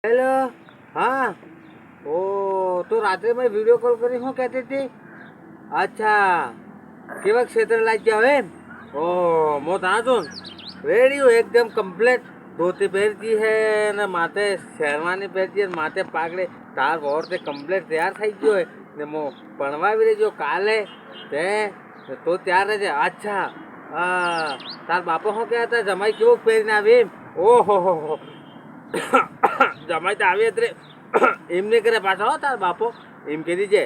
Hello. हाँ। ओ तो रात्रे में वीडियो कॉल करी हूँ कहती थी। अच्छा केवा क्षेत्र लाग गया है। ओ मो ता तो रेडी हूँ एकदम कंप्लीट। धोती पहरती है ने माथे शेरवानी पहरती है माथे पागड़े तार और ते कंप्लीट तैयार થઈ ગયો है ने मो पणवावी रे जो काले ते तो तैयार रहे। अच्छा तार बापो हो क्या था जमाई केवो પહેરીને આવી। ઓહો હો જમાઈ તો આવી એટલે એમ નહીં કરે પાછા હો તાર બાપો એમ કહી દીજે।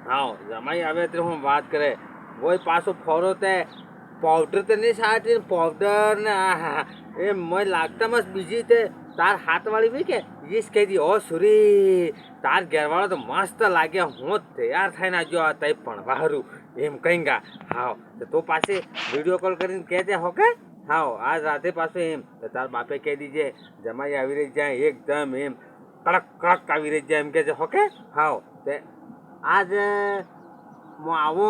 હા જમાઈ આવે એટલે હું વાત કરે વોય પાછો ફોરો તે પાવડર તો નહીં સાટી પાવડર ને એ મને લાગતા મસ્ત બીજી તે તાર હાથવાળી બી કે ઈસ કહી દી ઓ સુરી તાર ઘેરવાળો તો મસ્ત લાગે હું તૈયાર થઈને આજો આ તઈ પણ વારું એમ કહીંગા। હા તો પાછી વિડીયો કોલ કરીને કહેજે હો કે। हाँ आज राते पासो एम तो तार बापे कह दीजिए जमाई आवी रही जाए एकदम एम कड़क कड़क आवी रही जाए एम कहे होके। हाँ ते आज मो आवो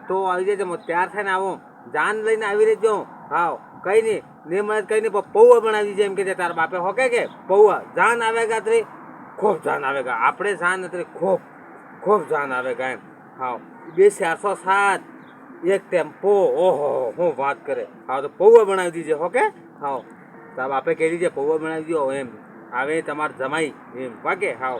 तो आई जाए मो तैयार थे आवो जान लईने आवी रही जाऊँ। हाँ कहीं नहीं मैं कहीं नहीं पौवा बना दीजिए एम कहे तार बापे होके के पौवा जान आवेगा तेरे खूब जान आवेगा आपड़े जान तेरे खूब खूब जान आवेगा एम। हाँ 2407 एक टेम्पो ओहो હું વાત કરે। હા તો પૌવા બનાવી દીજે ઓકે। હા તાર બાપે કહી દીજે પૌવા બનાવી દો એમ આવે તમારે જમાઈ એમ વાગે। હા